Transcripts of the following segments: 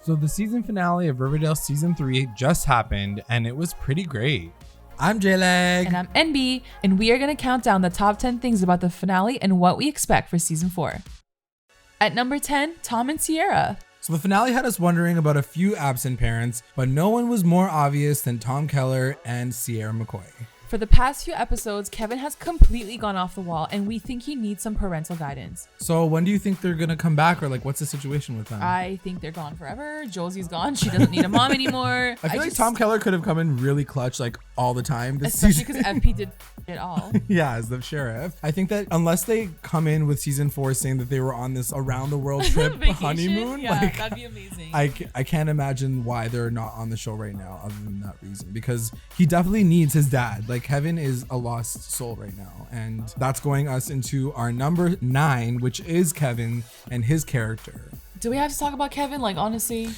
So the season finale of Riverdale season 3 just happened and it was pretty great. I'm J-Leg. And I'm NB, and we are going to count down the top 10 things about the finale and what we expect for season 4. At number 10, Tom and Sierra. So the finale had us wondering about a few absent parents, but no one was more obvious than Tom Keller and Sierra McCoy. For the past few episodes, Kevin has completely gone off the wall, and we think he needs some parental guidance. So when do you think they're gonna come back, or like what's the situation with them? I think they're gone forever. Josie's gone. She doesn't need a mom anymore. I feel like Tom Keller could have come in really clutch like all the time this especially season. because FP did it all. Yeah, as the sheriff. I think that unless they come in with season 4 saying that they were on this around the world trip honeymoon, yeah, like, that'd be amazing. I can't imagine why they're not on the show right now other than that reason, because he definitely needs his dad. Like Kevin is a lost soul right now, and that's going us into our number 9, which is Kevin and his character. Do we have to talk about Kevin? Like, honestly,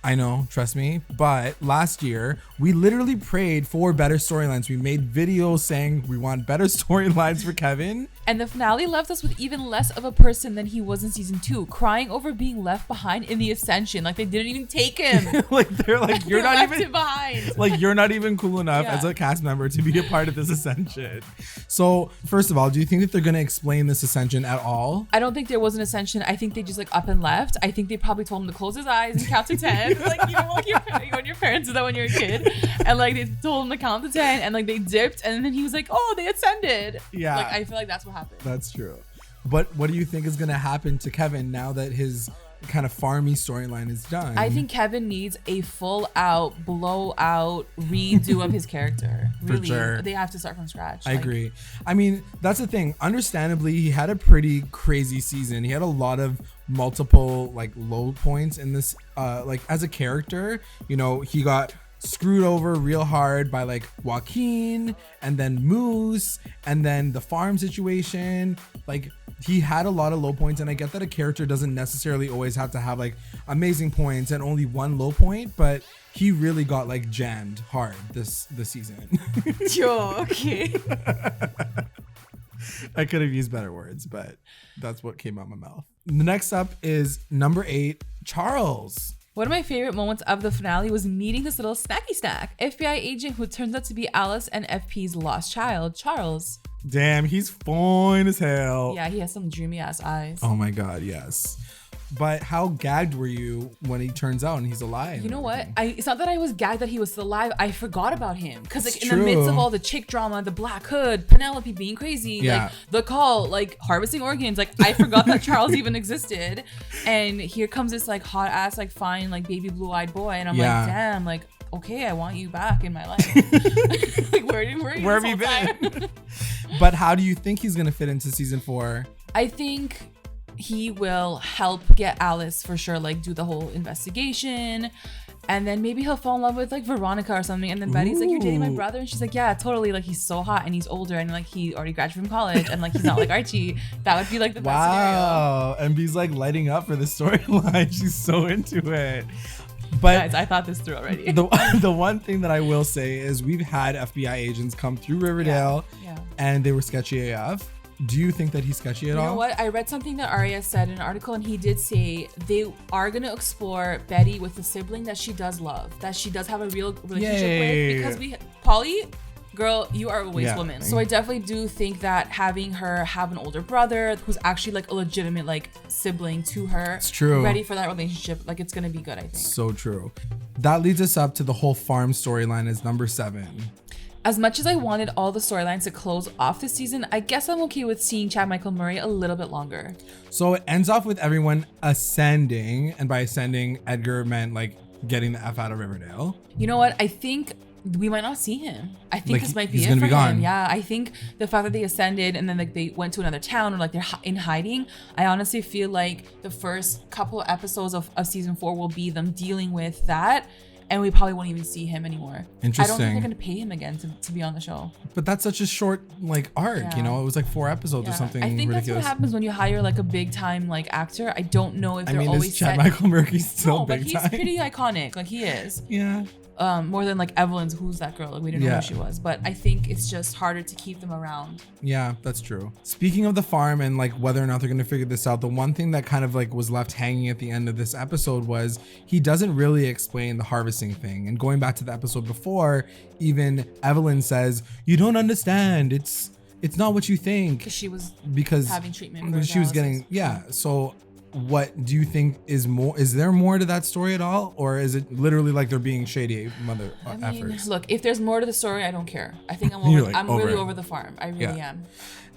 I know, trust me, but last year we literally prayed for better storylines. We made videos saying we want better storylines for Kevin. And the finale left us with even less of a person than he was in season 2, crying over being left behind in the Ascension. Like, they didn't even take him. Like, they're like, you're not left even him behind. like, you're not even cool enough Yeah. as a cast member to be a part of this Ascension. So first of all, do you think that they're going to explain this Ascension at all? I don't think there was an Ascension. I think they just like up and left. I think they probably told him to close his eyes and count to 10. Like, you know, like when your parents do that when you're a kid. And like they told him to count to 10 and like they dipped and then he was like, oh, they ascended. Yeah. Like, I feel like that's what happened. That's true. But what do you think is going to happen to Kevin now that his kind of farmy storyline is done? I think Kevin needs a full out, blowout redo of his character. For Really, sure. they have to start from scratch. I agree. I mean, that's the thing. Understandably, he had a pretty crazy season. He had a lot of multiple like low points in this. Like as a character, you know, he got screwed over real hard by like Joaquin and then Moose and then the farm situation. Like he had a lot of low points, and I get that a character doesn't necessarily always have to have like amazing points and only one low point, but he really got like jammed hard this season. Yo, okay. I could have used better words, but that's what came out my mouth. Next up is number 8, Charles. One of my favorite moments of the finale was meeting this little snacky snack FBI agent who turns out to be Alice and FP's lost child, Charles. Damn, he's fine as hell. Yeah, he has some dreamy ass eyes. Oh my God, yes. But how gagged were you when he turns out and he's alive? You know what? It's not that I was gagged that he was still alive. I forgot about him. Because like It's in the midst of true. all the chick drama, the Black Hood, Penelope being crazy, Yeah. like the call, like harvesting organs, like I forgot that Charles even existed. And here comes this like hot ass, like fine, like baby blue-eyed boy. And I'm Yeah. like, damn, like, okay, I want you back in my life. Like where have you been? But how do you think he's gonna fit into season 4? I think he will help get Alice for sure, like do the whole investigation, and then maybe he'll fall in love with like Veronica or something, and then Betty's like, you're dating my brother, and she's like, yeah, totally, like he's so hot and he's older and like he already graduated from college and like he's not like Archie. That would be like the best scenario. Wow, MB's like lighting up for the storyline. She's so into it. But Guys, I thought this through already. the one thing that I will say is we've had FBI agents come through Riverdale, Yeah. and they were sketchy AF. Do you think that he's sketchy at all? You know what? I read something that Arya said in an article, and he did say they are going to explore Betty with a sibling that she does love, that she does have a real relationship Yay. with. Because Polly, girl, you are a waste Yeah. woman. So I definitely do think that having her have an older brother who's actually like a legitimate like sibling to her, It's true. ready for that relationship, like it's going to be good, I think. So true. That leads us up to the whole farm storyline as number 7. As much as I wanted all the storylines to close off this season, I guess I'm okay with seeing Chad Michael Murray a little bit longer. So it ends off with everyone ascending, and by ascending, Edgar meant like getting the F out of Riverdale. You know what? I think we might not see him. I think Like, this might he's be it gonna for be gone. him. Yeah, I think the fact that they ascended and then like they went to another town or like they're in hiding, I honestly feel like the first couple of episodes of season 4 will be them dealing with that. And we probably won't even see him anymore. I don't think Interesting. they're gonna pay him again to be on the show. But that's such a short like arc, Yeah. you know? It was like 4 episodes or Yeah. something I think ridiculous. that's what happens when you hire like a big time like actor. I don't know if I they're mean, always is Chad set. Michael Murray still No, but big he's time? pretty iconic. Like he is. Yeah. more than like Evelyn's, who's that girl? Like we didn't know who she was, but I think it's just harder to keep them around. Yeah, that's true. Speaking of the farm and like whether or not they're gonna figure this out, the one thing that kind of like was left hanging at the end of this episode was he doesn't really explain the harvesting thing. And going back to the episode before, even Evelyn says, "You don't understand. It's not what you think." Because she was having treatment. Because she was getting So what do you think is more? Is there more to that story at all, or is it literally like they're being shady efforts? Look, if there's more to the story, I don't care. I think I'm really over the farm. I really am.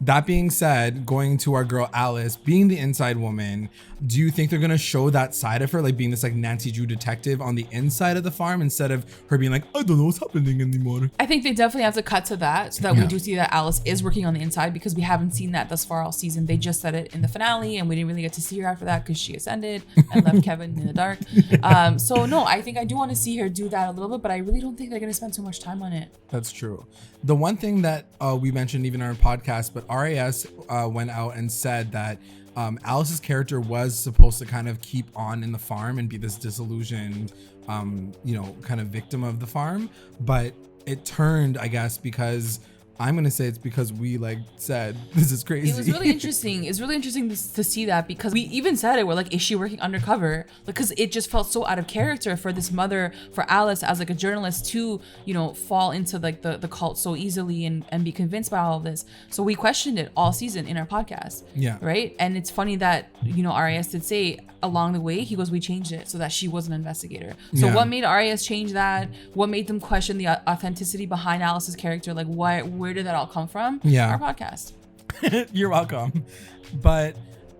That being said, going to our girl Alice, being the inside woman, do you think they're gonna show that side of her, like being this like Nancy Drew detective on the inside of the farm instead of her being like, I don't know what's happening anymore? I think they definitely have to cut to that so that we do see that Alice is working on the inside, because we haven't seen that thus far all season. They just said it in the finale and we didn't really get to see her after that because she ascended and left Kevin in the dark. So no, I think I do want to see her do that a little bit, but I really don't think they're gonna spend too much time on it. That's true. The one thing that we mentioned even on our podcast, but RAS went out and said that Alice's character was supposed to kind of keep on in the farm and be this disillusioned, kind of victim of the farm. But it turned, I guess, because I'm going to say it's because we like said, this is crazy. It was really interesting. It's really interesting to see that, because we even said it. We're like, is she working undercover? Because it just felt so out of character for this mother, for Alice as like a journalist to, fall into like the cult so easily and be convinced by all of this. So we questioned it all season in our podcast. Yeah. Right. And it's funny that, RAS did say along the way, he goes, we changed it so that she was an investigator. So what made RAS change that? What made them question the authenticity behind Alice's character? Like where did that all come from? Our podcast. You're welcome. But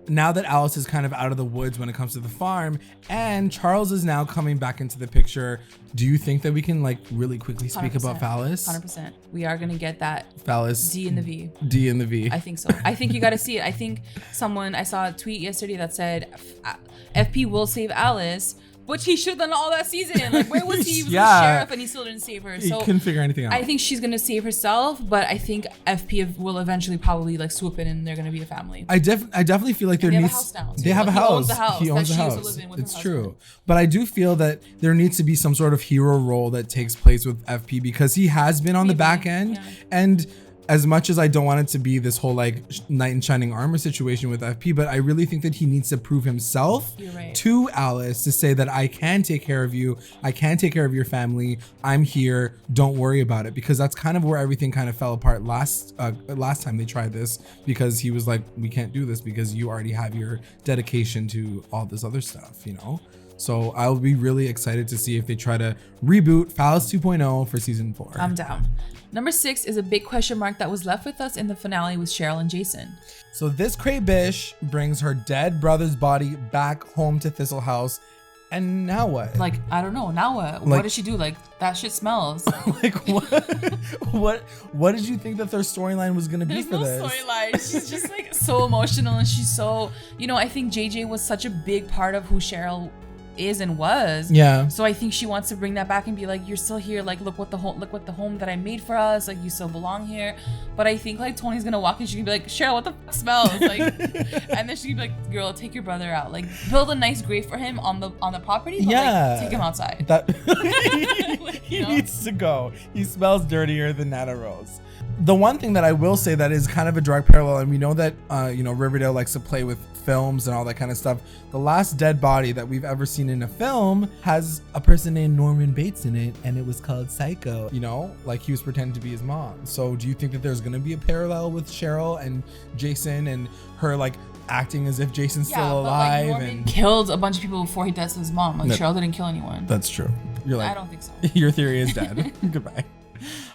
now that Alice is kind of out of the woods when it comes to the farm and Charles is now coming back into the picture, do you think that we can like really quickly speak 100%, about Phallus? 100%. We are going to get that Phallus D in the V. D in the V. I think so. I think you got to see it. I think I saw a tweet yesterday that said FP will save Alice, which he should have done all that season. Like, where was he? He was the sheriff and he still didn't save her. So he couldn't figure anything out. I think she's gonna save herself, but I think FP will eventually probably like swoop in and they're gonna be a family. I definitely feel like there needs. They have a house. He owns the house. It's true, but I do feel that there needs to be some sort of hero role that takes place with FP, because he has been on the back end and. As much as I don't want it to be this whole like knight in shining armor situation with FP, but I really think that he needs to prove himself to Alice to say that I can take care of you. I can take care of your family. I'm here. Don't worry about it. Because that's kind of where everything kind of fell apart last time they tried this, because he was like, we can't do this because you already have your dedication to all this other stuff, So I'll be really excited to see if they try to reboot Phallus 2.0 for season 4. I'm down. Number 6 is a big question mark that was left with us in the finale with Cheryl and Jason. So this Cray Bish brings her dead brother's body back home to Thistle House. And now what? Like, I don't know. Now what? What does she do? Like, that shit smells. Like, what did you think that their storyline was going to be for this? There's no storyline. She's just like so emotional, and she's so, I think JJ was such a big part of who Cheryl is and was. So I think she wants to bring that back and be like, you're still here, like look what the home that I made for us, like you still belong here. But I think like Tony's gonna walk in, she can be like, Cheryl, what the fuck smells like? And then she can be like, girl, take your brother out, like build a nice grave for him on the property, but like, take him outside. He needs to go. He smells dirtier than Nana Rose. The one thing that I will say that is kind of a direct parallel, and we know that Riverdale likes to play with films and all that kind of stuff. The last dead body that we've ever seen in a film has a person named Norman Bates in it, and it was called Psycho. Like he was pretending to be his mom. So do you think that there's going to be a parallel with Cheryl and Jason and her like acting as if Jason's still alive? Like, Norman killed a bunch of people before he deaths his mom. Like Cheryl didn't kill anyone. That's true. You're like, I don't think so. Your theory is dead. Goodbye.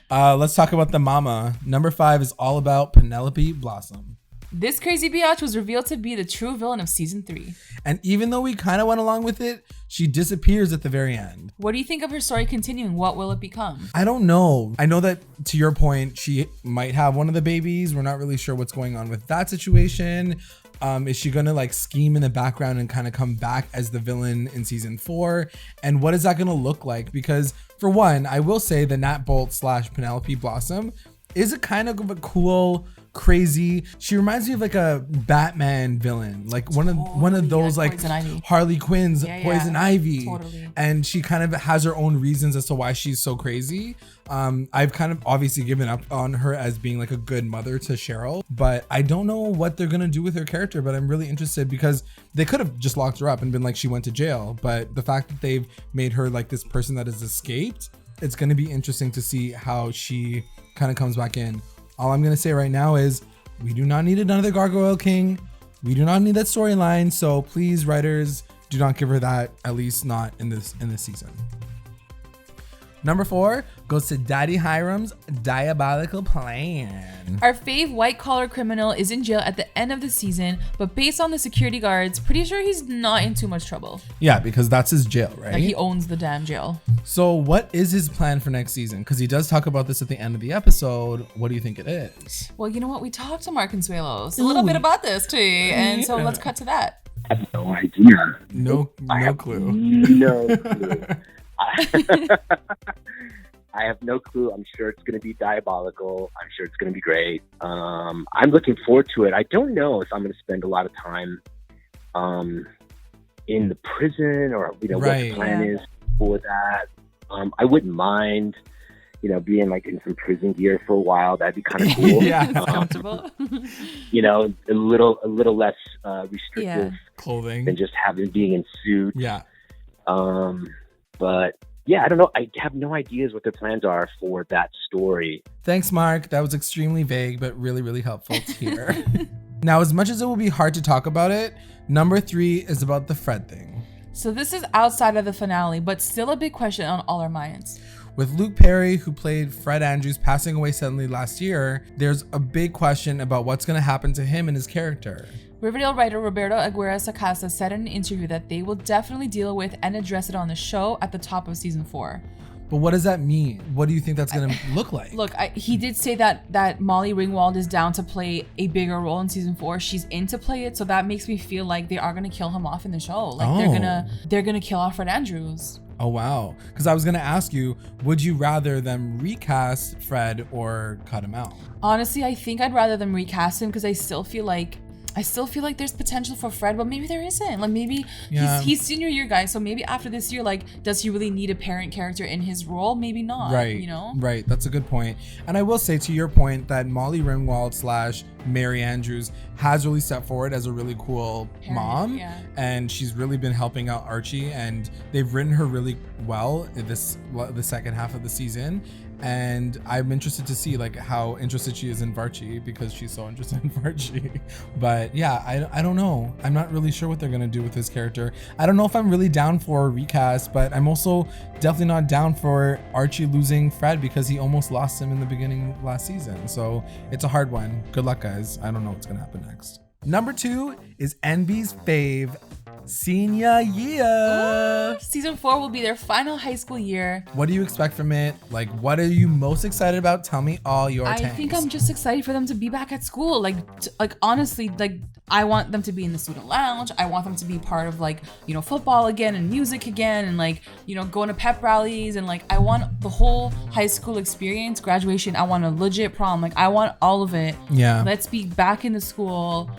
Let's talk about the mama. Number 5 is all about Penelope Blossom. This crazy biatch was revealed to be the true villain of season 3. And even though we kind of went along with it, she disappears at the very end. What do you think of her story continuing? What will it become? I don't know. I know that, to your point, she might have one of the babies. We're not really sure what's going on with that situation. Is she gonna like scheme in the background and kind of come back as the villain in season 4? And what is that gonna look like? Because for one, I will say the Nat Bolt / Penelope Blossom is a kind of a cool crazy. She reminds me of like a Batman villain, like one of those like Harley Quinn's Poison Ivy. Totally. And she kind of has her own reasons as to why she's so crazy. I've kind of obviously given up on her as being like a good mother to Cheryl, but I don't know what they're gonna do with her character, but I'm really interested because they could have just locked her up and been like she went to jail, but the fact that they've made her like this person that has escaped, it's gonna be interesting to see how she kind of comes back in. All I'm gonna say right now is we do not need another Gargoyle King. We do not need that storyline, so please, writers, do not give her that, at least not in this season. Number 4 goes to Daddy Hiram's diabolical plan. Our fave white-collar criminal is in jail at the end of the season, but based on the security guards, pretty sure he's not in too much trouble. Yeah, because that's his jail, right? Like he owns the damn jail. So what is his plan for next season? Because he does talk about this at the end of the episode. What do you think it is? Well, you know what? We talked to Mark Consuelos a little bit about this too, and so let's cut to that. I have no idea. No clue. No clue. I have no clue. I'm sure it's going to be diabolical. I'm sure it's going to be great. I'm looking forward to it. I don't know if I'm going to spend a lot of time in the prison or, what the plan is for that. I wouldn't mind, being like in some prison gear for a while. That'd be kind of cool. Yeah, comfortable. A little less restrictive clothing than just being in suit. Yeah. But yeah, I don't know. I have no ideas what their plans are for that story. Thanks, Mark. That was extremely vague, but really, really helpful to hear. Now, as much as it will be hard to talk about it, number 3 is about the Fred thing. So this is outside of the finale, but still a big question on all our minds. With Luke Perry, who played Fred Andrews, passing away suddenly last year, there's a big question about what's going to happen to him and his character. Riverdale writer Roberto Aguirre-Sacasa said in an interview that they will definitely deal with and address it on the show at the top of season 4. But what does that mean? What do you think that's going to look like? Look, he did say that Molly Ringwald is down to play a bigger role in season 4. She's in to play it, so that makes me feel like they are going to kill him off in the show. Like they're gonna kill off Fred Andrews. Oh, wow. Because I was going to ask you, would you rather them recast Fred or cut him out? Honestly, I think I'd rather them recast him because I still feel like there's potential for Fred, but maybe there isn't. Like maybe he's senior year guy, so maybe after this year, like, does he really need a parent character in his role? Maybe not. Right. Right. That's a good point. And I will say to your point that Molly Ringwald / Mary Andrews has really stepped forward as a really cool mom, and she's really been helping out Archie, and they've written her really well in the second half of the season. And I'm interested to see like how interested she is in VARCHIE, because she's so interested in VARCHIE. But yeah, I don't know. I'm not really sure what they're gonna do with this character. I don't know if I'm really down for a recast, but I'm also definitely not down for Archie losing Fred because he almost lost him in the beginning last season. So it's a hard one. Good luck, guys. I don't know what's gonna happen next. Number 2 is NB's fave, senior year. Ooh, season 4 will be their final high school year. What do you expect from it? Like, what are you most excited about? Tell me all your tanks. I think I'm just excited for them to be back at school. Like honestly, like I want them to be in the student lounge. I want them to be part of like, football again and music again and like, going to pep rallies, and like I want the whole high school experience, graduation. I want a legit prom. Like I want all of it. Yeah. Let's be back in the school,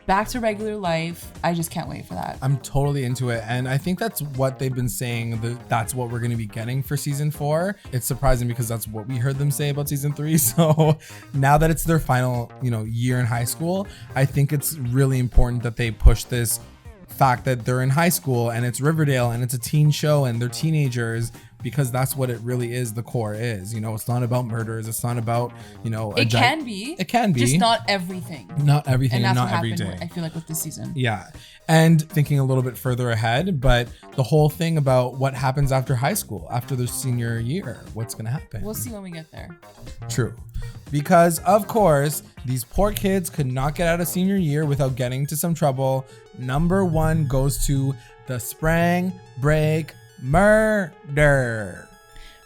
back to regular life. I just can't wait for that. I'm totally into it, and I think that's what they've been saying, that's what we're going to be getting for season 4. It's surprising because that's what we heard them say about season 3. So now that it's their final year in high school, I think it's really important that they push this fact that they're in high school and it's Riverdale and it's a teen show and they're teenagers, because that's what it really is. The core is, it's not about murders. It's not about, it can be. It can be. Just not everything. Not everything. And that's not what every happened, day. I feel like, with this season. Yeah. And thinking a little bit further ahead, but the whole thing about what happens after high school, after their senior year, what's going to happen? We'll see when we get there. True. Because, of course, these poor kids could not get out of senior year without getting into some trouble. Number 1 goes to the spring break murder.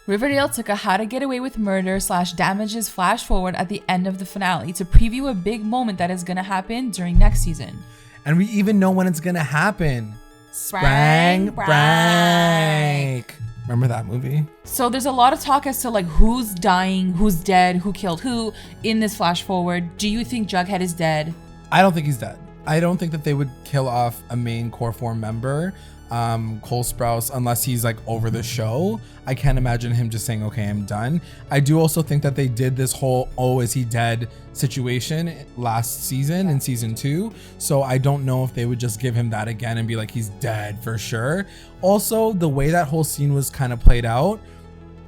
Riverdale took a How to Get Away with Murder / Damages flash forward at the end of the finale to preview a big moment that is going to happen during next season. And we even know when it's going to happen. Spring break. Remember that movie? So there's a lot of talk as to like who's dying, who's dead, who killed who in this flash forward. Do you think Jughead is dead? I don't think he's dead. I don't think that they would kill off a main core 4 member, Cole Sprouse, unless he's like over the show. I can't imagine him just saying, okay, I'm done. I do also think that they did this whole, oh, is he dead situation last season in season 2. So I don't know if they would just give him that again and be like, he's dead for sure. Also, the way that whole scene was kind of played out,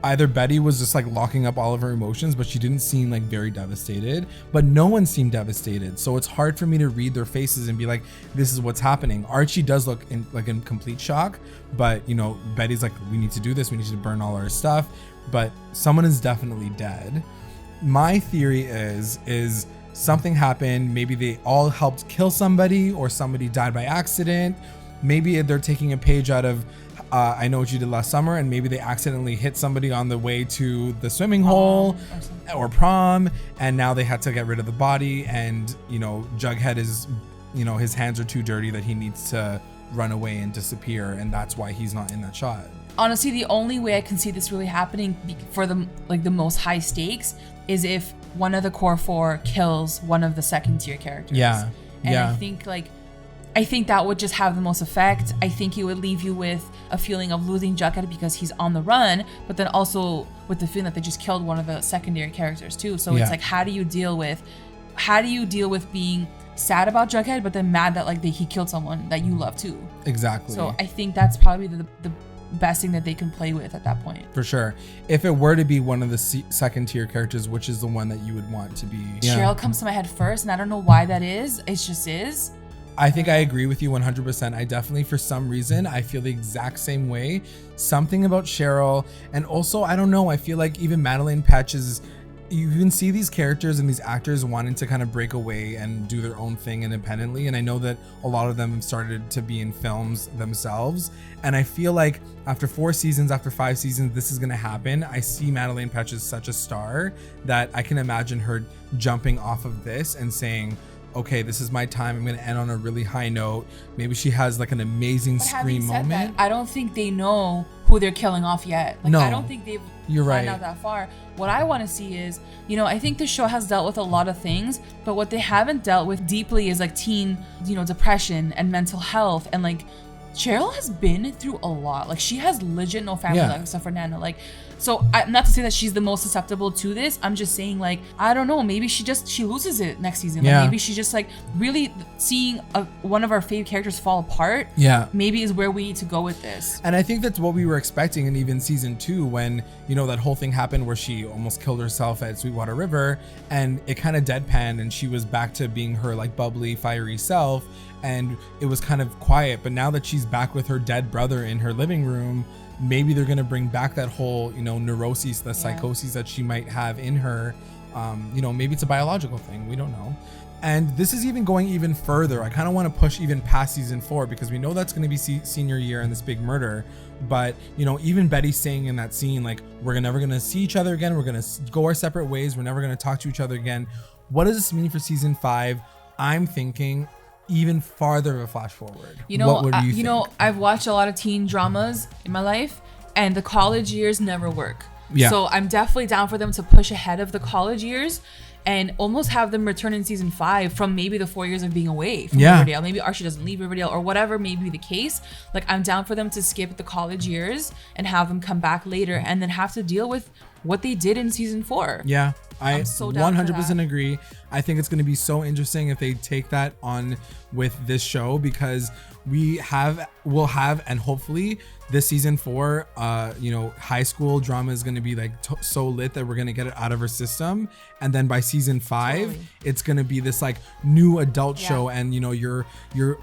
either Betty was just like locking up all of her emotions, but she didn't seem like very devastated, but no one seemed devastated. So it's hard for me to read their faces and be like, this is what's happening. Archie does look in complete shock, but you know, Betty's like, we need to do this. We need to burn all our stuff, but someone is definitely dead. My theory is something happened. Maybe they all helped kill somebody or somebody died by accident. Maybe they're taking a page out of I Know What You Did Last Summer, and maybe they accidentally hit somebody on the way to the swimming hole or prom, and now they had to get rid of the body, and you know, Jughead is, you know, his hands are too dirty that he needs to run away and disappear, and that's why he's not in that shot. Honestly, the only way I can see this really happening for the most high stakes is if one of the core 4 kills one of the second tier characters. Yeah. And I think that would just have the most effect. I think it would leave you with a feeling of losing Jughead because he's on the run, but then also with the feeling that they just killed one of the secondary characters too. So it's like, how do you deal with being sad about Jughead, but then mad that like he killed someone that you love too? Exactly. So I think that's probably the best thing that they can play with at that point. For sure. If it were to be one of the second tier characters, which is the one that you would want to be? Cheryl comes to my head first, and I don't know why that is. It just is. I think I agree with you 100%. I definitely, for some reason, I feel the exact same way. Something about Cheryl, and also, I don't know, I feel like even Madeleine Petsch is, you can see these characters and these actors wanting to kind of break away and do their own thing independently. And I know that a lot of them started to be in films themselves. And I feel like after 4 seasons, after 5 seasons, this is going to happen. I see Madeleine Petsch as such a star that I can imagine her jumping off of this and saying, okay, this is my time. I'm going to end on a really high note. Maybe she has like an amazing scream moment. I don't think they know who they're killing off yet. Like, no, I don't think they've gone out that far. What I want to see is, you know, I think the show has dealt with a lot of things, but what they haven't dealt with deeply is like teen, you know, depression and mental health. And like, Cheryl has been through a lot. Like, she has legit no family life except for Nana. Like, so not to say that she's the most susceptible to this. I'm just saying, like, I don't know. Maybe she loses it next season. Like, maybe she just like really seeing one of our favorite characters fall apart. Yeah. Maybe is where we need to go with this. And I think that's what we were expecting in even season 2 when, you know, that whole thing happened where she almost killed herself at Sweetwater River, and it kind of deadpanned and she was back to being her like bubbly, fiery self. And it was kind of quiet, but now that she's back with her dead brother in her living room, maybe they're going to bring back that whole, you know, neuroses, the psychoses that she might have in her. You know, maybe it's a biological thing. We don't know. And this is even going even further. I kind of want to push even past season 4 because we know that's going to be senior year and this big murder. But, you know, even Betty saying in that scene, like, we're never going to see each other again. We're going to go our separate ways. We're never going to talk to each other again. What does this mean for season 5? I'm thinking even farther of a flash forward. You know, what would you think? You know, I've watched a lot of teen dramas in my life, and the college years never work. Yeah. So I'm definitely down for them to push ahead of the college years and almost have them return in season 5 from maybe the 4 years of being away from Riverdale. Maybe Archie doesn't leave Riverdale or whatever may be the case. Like, I'm down for them to skip the college years and have them come back later and then have to deal with what they did in season 4. Yeah, I so 100% agree. I think it's going to be so interesting if they take that on with this show, because we'll have, and hopefully this season 4, you know, high school drama is going to be like so lit that we're going to get it out of our system. And then by season 5, it's going to be this like new adult show. And, you know, your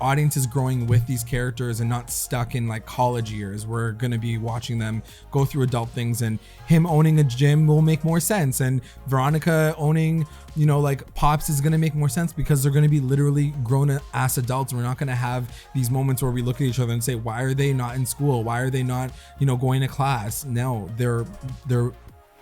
audience is growing with these characters and not stuck in like college years. We're going to be watching them go through adult things, and him owning a gym will make more sense. And Veronica owning, you know, like Pops is going to make more sense because they're going to be literally grown ass adults. We're not going to have these moments where we look at each other and say, why are they not in school? Why are they not, you know, going to class? No, they're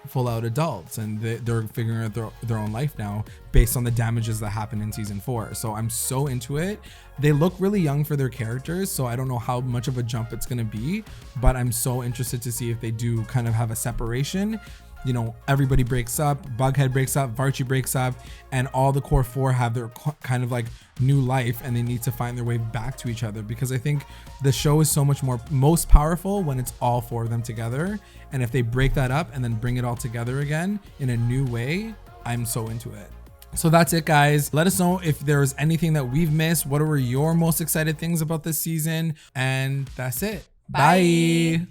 full out adults, and they're figuring out their own life now based on the damages that happened in season 4. So I'm so into it. They look really young for their characters, so I don't know how much of a jump it's going to be, but I'm so interested to see if they do kind of have a separation. You know, everybody breaks up, Bughead breaks up, VARCHIE breaks up, and all the core 4 have their kind of like new life, and they need to find their way back to each other, because I think the show is so much most powerful when it's all 4 of them together. And if they break that up and then bring it all together again in a new way, I'm so into it. So that's it, guys. Let us know if there's anything that we've missed. What were your most excited things about this season? And that's it. Bye.